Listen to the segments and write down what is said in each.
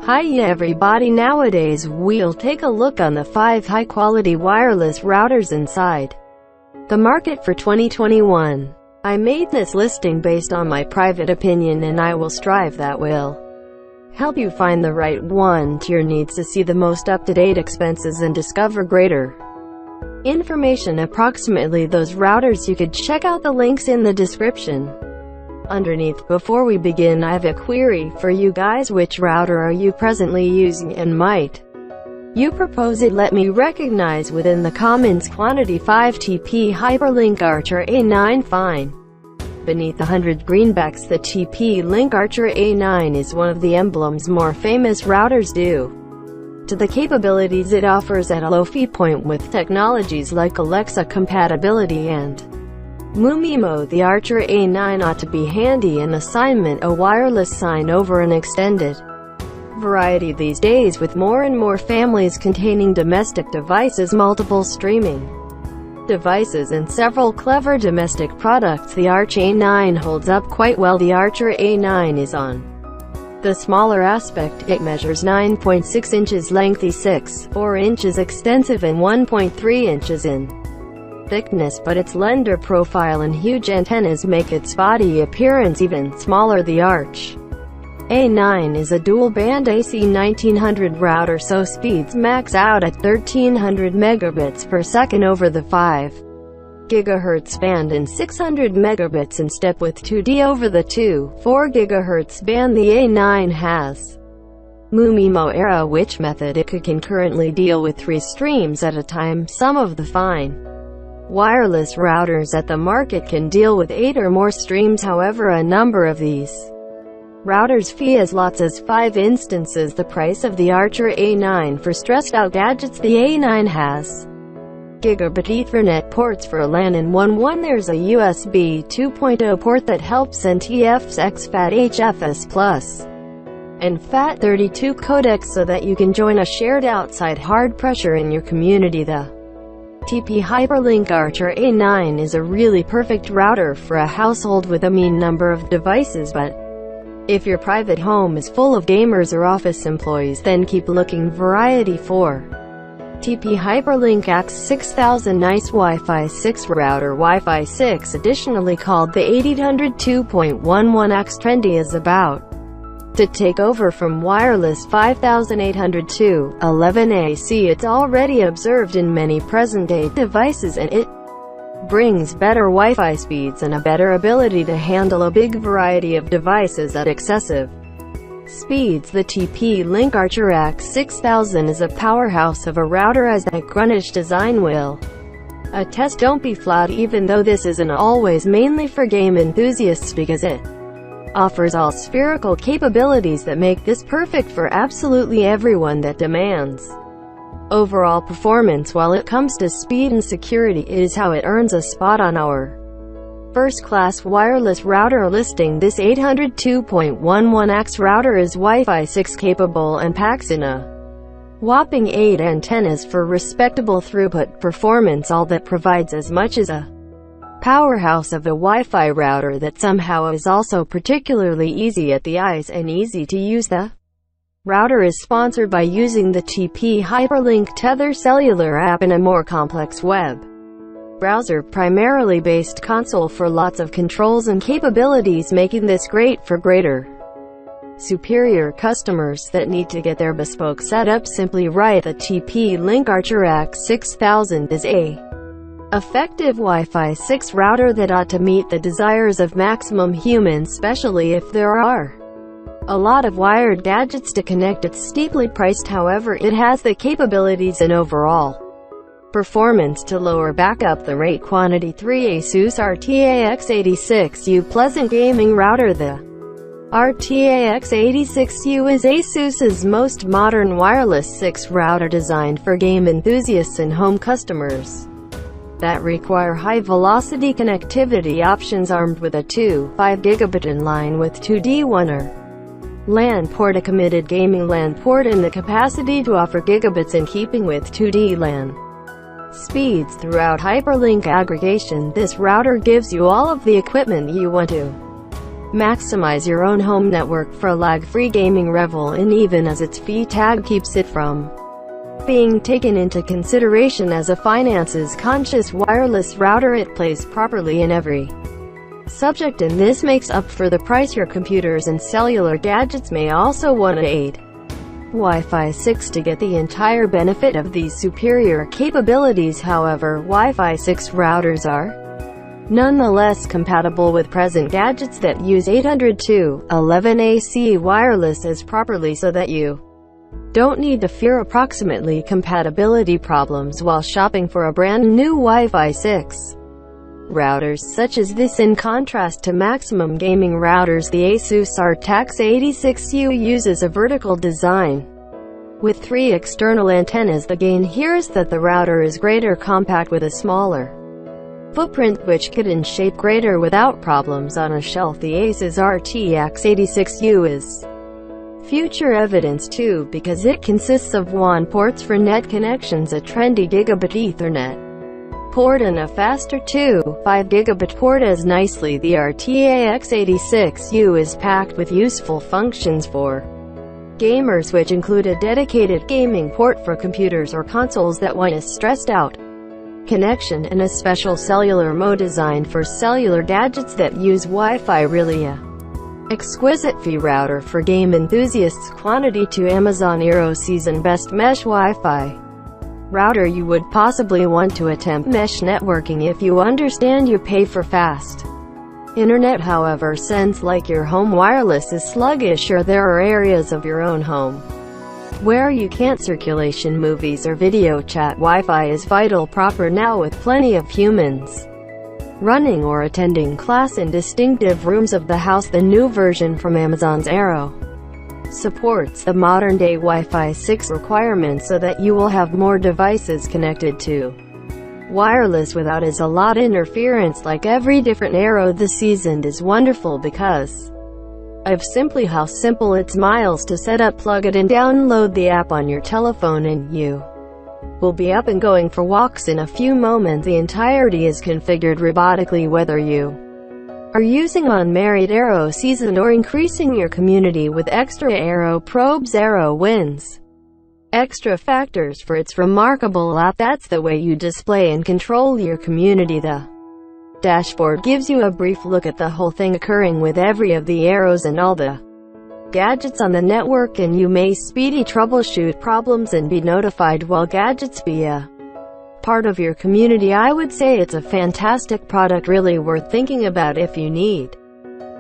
Hi everybody, nowadays we'll take a look on the 5 high-quality wireless routers inside the market for 2021. I made this listing based on my private opinion, and I will strive that will help you find the right one to your needs to see the most up-to-date expenses and discover greater information approximately those routers. You could check out the links in the description underneath. Before we begin, I have a query for you guys. Which router are you presently using, and might you propose it? Let me recognize within the comments. Quantity 5 TP Hyperlink Archer A9 Fine. Beneath the 100 greenbacks, the TP-Link Archer A9 is one of the emblem's more famous routers due to the capabilities it offers at a low fee point with technologies like Alexa compatibility and MuMimo. The Archer A9 ought to be handy in assignment, a wireless sign over an extended variety these days, with more and more families containing domestic devices, multiple streaming devices, and several clever domestic products. The Archer A9 holds up quite well. The Archer A9 is on the smaller aspect. It measures 9.6 inches lengthy, 6.4 inches extensive, and 1.3 inches in thickness, but its slender profile and huge antennas make its body appearance even smaller. The Arch A9 is a dual-band AC 1900 router, so speeds max out at 1300 megabits per second over the 5 GHz band and 600 megabits in step with 2D over the 2.4 GHz band. The A9 has MuMimo era, which method it could concurrently deal with 3 streams at a time. Some of the fine wireless routers at the market can deal with 8 or more streams. However, a number of these routers fee as lots as 5 instances the price of the Archer A9. For stressed-out gadgets, the A9 has gigabit Ethernet ports for LAN and 1.1. There's a USB 2.0 port that helps NTFS, FAT-HFS+, and FAT32 codecs so that you can join a shared outside hard pressure in your community. The TP Hyperlink Archer A9 is a really perfect router for a household with a mean number of devices, but if your private home is full of gamers or office employees, then keep looking. Variety 4 TP Hyperlink X6000 Nice Wi-Fi 6 router. Wi-Fi 6, additionally called the 8800.2.11x, trendy, is about to take over from wireless 5800.2.11ac. It's already observed in many present-day devices, and it brings better Wi-Fi speeds and a better ability to handle a big variety of devices at excessive speeds. The TP-Link Archer X6000 is a powerhouse of a router, as that Greenwich design will attest. Don't be flawed, even though this isn't always mainly for game enthusiasts, because it offers all spherical capabilities that make this perfect for absolutely everyone that demands overall performance. While it comes to speed and security, it is how it earns a spot on our first-class wireless router listing. This 802.11x router is Wi-Fi 6 capable and packs in a whopping 8 antennas for respectable throughput performance, all that provides as much as a powerhouse of a Wi-Fi router that somehow is also particularly easy at the eyes and easy to use. The router is sponsored by using the TP Hyperlink Tether cellular app in a more complex web browser, primarily based console for lots of controls and capabilities, making this great for greater superior customers that need to get their bespoke setup simply right. The TP-Link Archer X6000 is a effective Wi-Fi 6 router that ought to meet the desires of maximum humans, especially if there are a lot of wired gadgets to connect. It's steeply priced, however it has the capabilities and overall performance to lower back up the rate. Quantity 3 ASUS RTAX86U Pleasant Gaming Router. The RTAX86U is ASUS's most modern wireless 6 router designed for game enthusiasts and home customers that require high-velocity connectivity options, armed with a 2.5 gigabit in-line with 2D 1 or LAN port, a committed gaming LAN port, and the capacity to offer gigabits in keeping with 2D LAN speeds throughout hyperlink aggregation. This router gives you all of the equipment you want to Maximize your own home network for a lag-free gaming revel, and even as its fee tag keeps it from being taken into consideration as a finances-conscious wireless router, it plays properly in every subject, and this makes up for the price your computers and cellular gadgets may also want to aid. Wi-Fi 6 to get the entire benefit of these superior capabilities. However, Wi-Fi 6 routers are nonetheless compatible with present gadgets that use 802.11ac wireless as properly, so that you don't need to fear approximately compatibility problems while shopping for a brand new Wi-Fi 6 routers such as this. In contrast to maximum gaming routers, the ASUS RTX 86U uses a vertical design with 3 external antennas. The gain here is that the router is greater compact with a smaller footprint, which could in shape greater without problems on a shelf. The ASUS RTX 86U is future evidence too, because it consists of WAN ports for net connections, a trendy gigabit Ethernet port, and a faster 2.5 gigabit port. As nicely, the RTX 86U is packed with useful functions for gamers, which include a dedicated gaming port for computers or consoles that want a stressed out connection, and a special cellular mode designed for cellular gadgets that use Wi-Fi. Really a exquisite fee router for game enthusiasts. Quantity to Amazon Eero Season Best Mesh Wi-Fi router. You would possibly want to attempt mesh networking if you understand you pay for fast internet. However, since like your home wireless is sluggish, or there are areas of your own home where you can't circulation movies or video chat, Wi-Fi is vital. Proper now, with plenty of humans running or attending class in distinctive rooms of the house. The new version from Amazon's Eero supports the modern-day Wi-Fi 6 requirements, so that you will have more devices connected to wireless without a lot interference. Like every different Eero, the Seasoned is wonderful because of simply how simple it's miles to set up. Plug it in, download the app on your telephone, and you will be up and going for walks in a few moments. The entirety is configured robotically, whether you are using unmarried Eero Seasoned or increasing your community with extra Eero probes. Eero wins extra factors for its remarkable app. That's the way you display and control your community. The dashboard gives you a brief look at the whole thing occurring with every of the Eeros and all the gadgets on the network, and you may speedy troubleshoot problems and be notified while gadgets be a part of your community. I would say it's a fantastic product, really worth thinking about if you need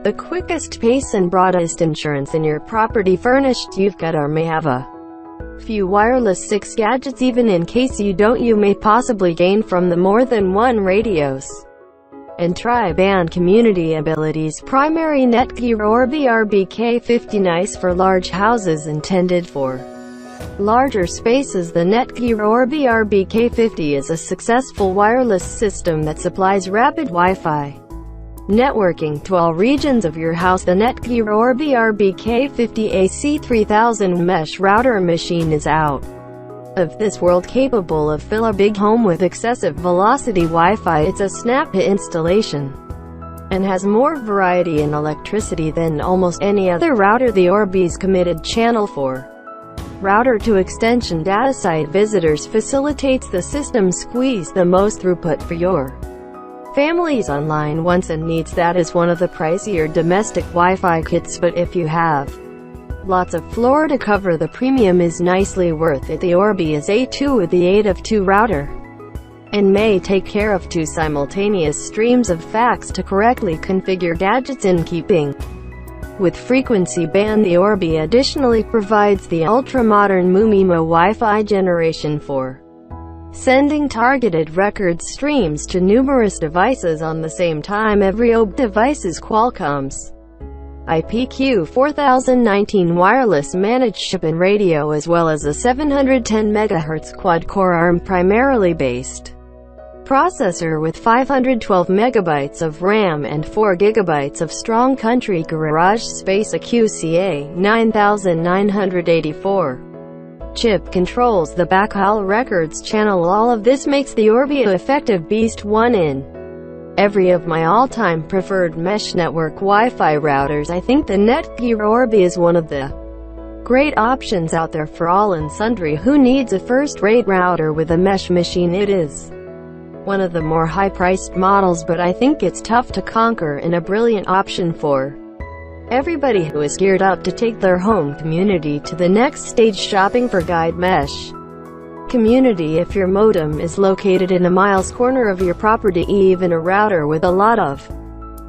the quickest pace and broadest insurance in your property furnished. You've got or may have a few wireless 6 gadgets. Even in case you don't, you may possibly gain from the more than one radios and tri-band community abilities. Primary Netgear Orbi RBK50, nice for large houses, intended for larger spaces. The Netgear Orbi RBK50 is a successful wireless system that supplies rapid Wi-Fi networking to all regions of your house. The Netgear Orbi RBK50 AC3000 mesh router machine is out of this world, capable of fill a big home with excessive velocity Wi-Fi. It's a snap installation and has more variety in electricity than almost any other router. The Orbi's committed channel for router to extension data site visitors facilitates the system squeeze the most throughput for your family's online wants and needs. That is one of the pricier domestic Wi-Fi kits, but if you have lots of floor to cover, the premium is nicely worth it. The Orbi is A2 with the aid of 2 router and may take care of 2 simultaneous streams of fax to correctly configure gadgets in keeping with frequency band. The Orbi additionally provides the ultra-modern MUMIMO Wi-Fi generation for sending targeted record streams to numerous devices on the same time. Every Orbi device is Qualcomm's IPQ 4019 wireless managed ship-in radio, as well as a 710 MHz quad-core ARM primarily based processor with 512 MB of RAM and 4 GB of strong country garage space. A QCA 9984 chip controls the backhaul records channel. All of this makes the Orbi an effective beast. One in every of my all-time preferred mesh network Wi-Fi routers. I think the Netgear Orbi is one of the great options out there for all and sundry who needs a first-rate router with a mesh machine. It is one of the more high-priced models, but I think it's tough to conquer and a brilliant option for everybody who is geared up to take their home community to the next stage, shopping for guide mesh community. If your modem is located in a miles corner of your property, even a router with a lot of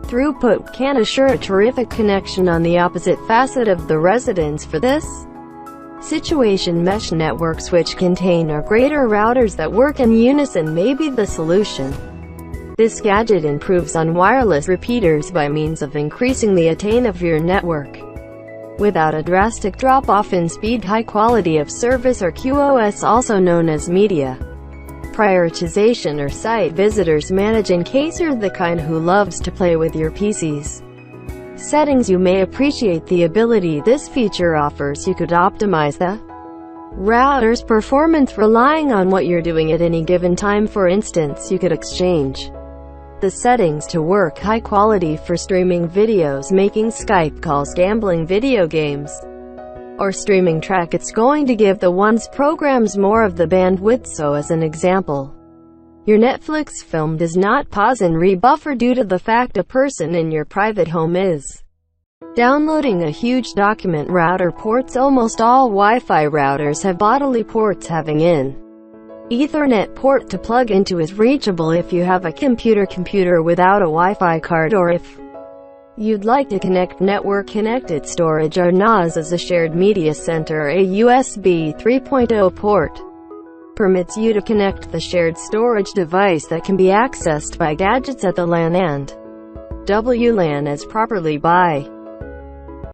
throughput can assure a terrific connection on the opposite facet of the residence. For this situation, mesh networks which contain or greater routers that work in unison may be the solution. This gadget improves on wireless repeaters by means of increasing the attain of your network without a drastic drop-off in speed, high quality of service, or QoS, also known as media prioritization or site visitors manage. In case you're the kind who loves to play with your PC's settings, you may appreciate the ability this feature offers. You could optimize the router's performance relying on what you're doing at any given time. For instance, you could exchange the settings to work high quality for streaming videos, making Skype calls, gambling, video games, or streaming track. It's going to give the one's programs more of the bandwidth. So as an example, your Netflix film does not pause and rebuffer due to the fact a person in your private home is downloading a huge document. Router ports. Almost all Wi-Fi routers have bodily ports. Having an Ethernet port to plug into is reachable if you have a computer without a Wi-Fi card, or if you'd like to connect network-connected storage or NAS as a shared media center. A USB 3.0 port permits you to connect the shared storage device that can be accessed by gadgets at the LAN and WLAN as properly by